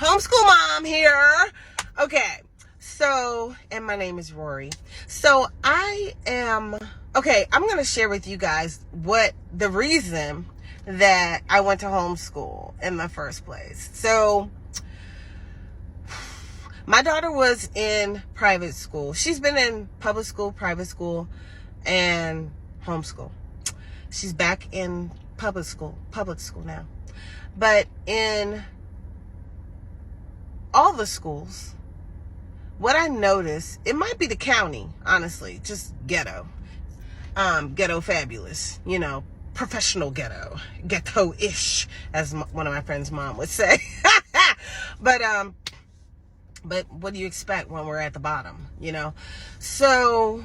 Homeschool mom here. Okay, so, and my name is Rorree. So I'm going to share with you guys what the reason that I went to homeschool in the first place. So my daughter was in private school. She's been in public school, private school, and homeschool. She's back in public school now. But in all the schools, what I noticed, it might be the county, honestly, just ghetto. Ghetto fabulous, professional ghetto-ish, as one of my friend's mom would say. But what do you expect when we're at the bottom, So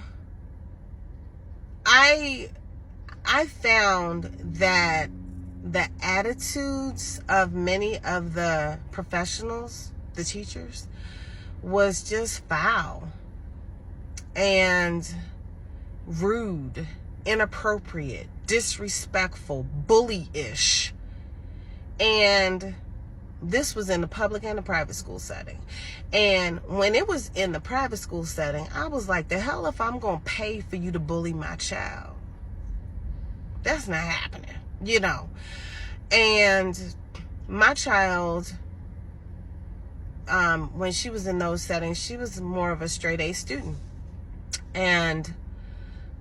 I found that the attitudes of many of the professionals, the teachers, was just foul and rude, inappropriate, disrespectful, bully-ish. And this was in the public and the private school setting. And when it was in the private school setting, I was like, the hell if I'm going to pay for you to bully my child? That's not happening, And my child, when she was in those settings, she was more of a straight A student. And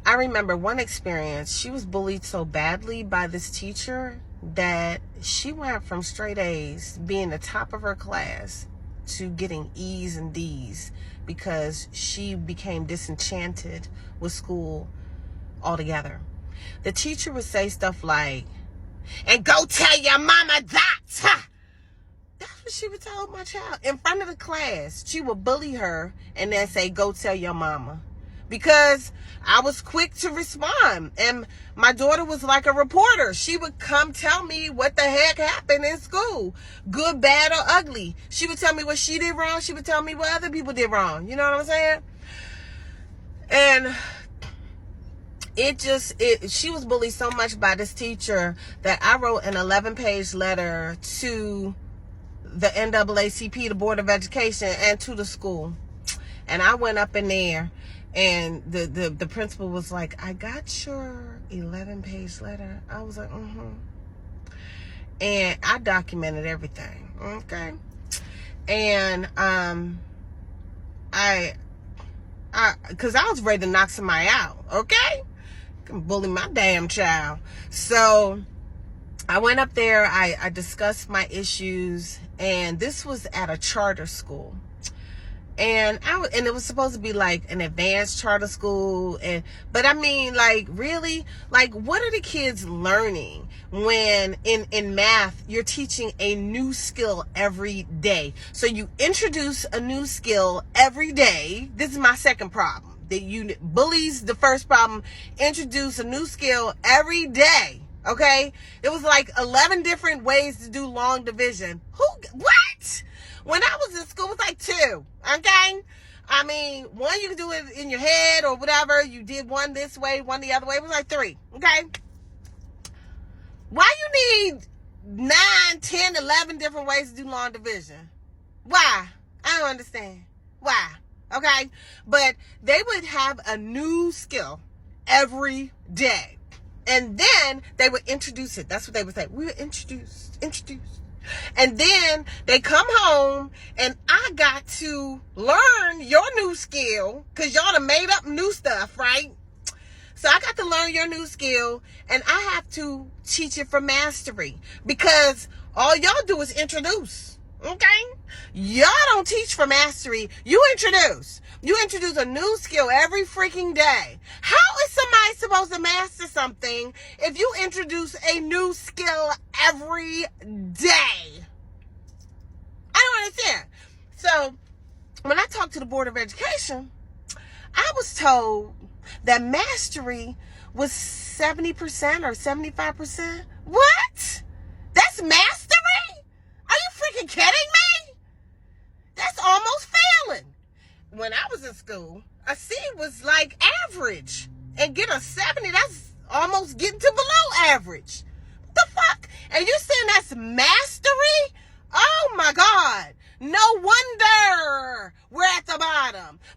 I remember one experience, she was bullied so badly by this teacher that she went from straight A's, being the top of her class, to getting E's and D's because she became disenchanted with school altogether. The teacher would say stuff like, and go tell your mama that. That's what she would tell my child. In front of the class, she would bully her and then say, go tell your mama. Because I was quick to respond. And my daughter was like a reporter. She would come tell me what the heck happened in school. Good, bad, or ugly. She would tell me what she did wrong. She would tell me what other people did wrong. You know what I'm saying? And she was bullied so much by this teacher that I wrote an 11-page letter to the NAACP, the Board of Education, and to the school. And I went up in there, and the principal was like, I got your 11-page letter. I was like, And I documented everything, okay? And because I was ready to knock somebody out, okay? Bully my damn child. So I went up there, I discussed my issues, and this was at a charter school. And it was supposed to be like an advanced charter school, but I mean, like, really, like, what are the kids learning when in math you're teaching a new skill every day? So you introduce a new skill every day. This is my second problem. Bullies, the first problem, introduce a new skill every day. Okay? It was like 11 different ways to do long division. What? When I was in school, it was like 2. Okay? I mean, one, you can do it in your head or whatever. You did one this way, one the other way. It was like 3. Okay? Why you need 9, 10, 11 different ways to do long division? Why? I don't understand. Why? Okay? But they would have a new skill every day. And then they would introduce it. That's what they would say. We were introduced. And then they come home and I got to learn your new skill because y'all done made up new stuff, right? So I got to learn your new skill and I have to teach it for mastery because all y'all do is introduce. Okay? Y'all don't teach for mastery. You introduce. You introduce a new skill every freaking day. How is somebody supposed to master something if you introduce a new skill every day? I don't understand. So, when I talked to the Board of Education, I was told that mastery was 70% or 75%. What? That's mastery? Are you freaking kidding me? That's almost failing. When I was in school, a C was like average. And get a 70, that's almost getting to below average. What the fuck? And you saying that's mastery? Oh my God.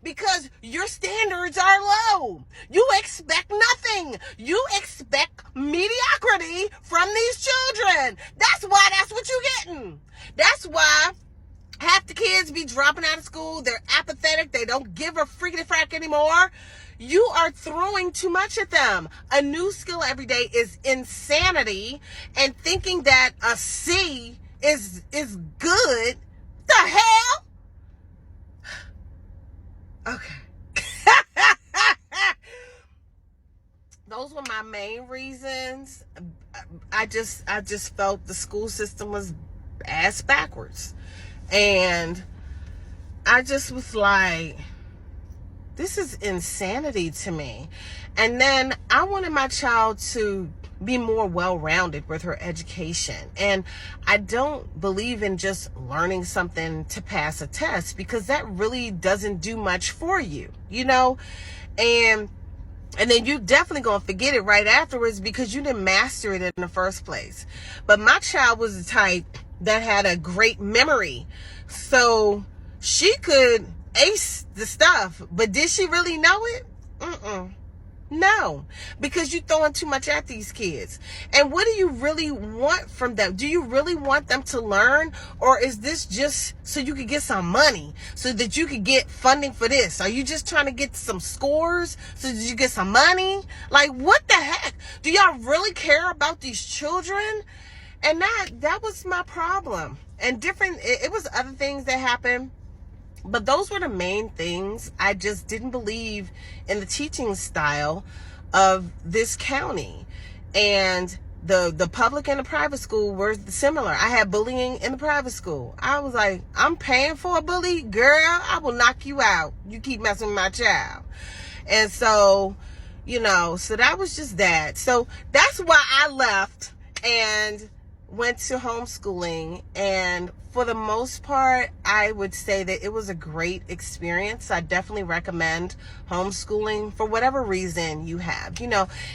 because your standards are low. You expect nothing. You expect mediocrity from these children. That's what you're getting. That's why half the kids be dropping out of school. They're apathetic. They don't give a freaking frack anymore. You are throwing too much at them. A new skill every day is insanity, and thinking that a C is good. The hell? Okay. Those were my main reasons. I just felt the school system was ass backwards. And I just was like, this is insanity to me. And then I wanted my child to be more well-rounded with her education. And I don't believe in just learning something to pass a test, because that really doesn't do much for you, you know? And then you definitely gonna forget it right afterwards because you didn't master it in the first place. But my child was the type that had a great memory. So she could ace the stuff, but did she really know it? No, because you're throwing too much at these kids. And what do you really want from them? Do you really want them to learn? Or is this just so you could get some money, so that you could get funding for this? Are you just trying to get some scores so that you get some money? Like, what the heck? Do y'all really care about these children? And that was my problem. And it was other things that happened, but those were the main things. I just didn't believe in the teaching style of this county. And the public and the private school were similar. I had bullying in the private school. I was like, I'm paying for a bully? Girl, I will knock you out. You keep messing with my child. And so, so that was just that. So that's why I left and went to homeschooling. And for the most part, I would say that it was a great experience. I definitely recommend homeschooling for whatever reason you have.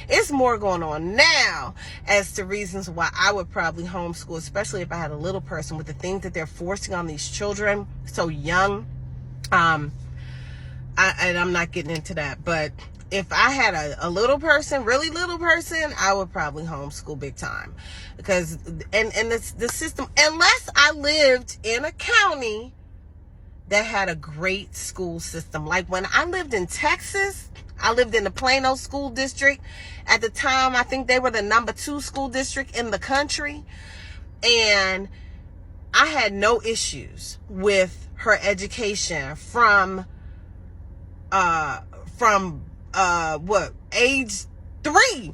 It's more going on now as to reasons why I would probably homeschool, especially if I had a little person, with the things that they're forcing on these children so young. And I'm not getting into that, but if I had a little person, really little person, I would probably homeschool big time. Because, and the system, unless I lived in a county that had a great school system. Like when I lived in Texas, I lived in the Plano school district. At the time, I think they were the number 2 school district in the country. And I had no issues with her education from age 3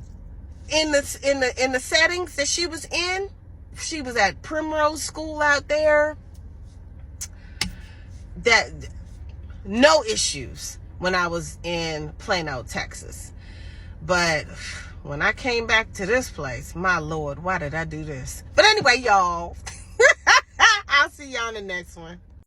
in the settings that she was in. She was at Primrose School out there. That no issues when I was in Plano, Texas. But when I came back to this place, my Lord, why did I do this? But anyway, y'all, I'll see y'all in the next one.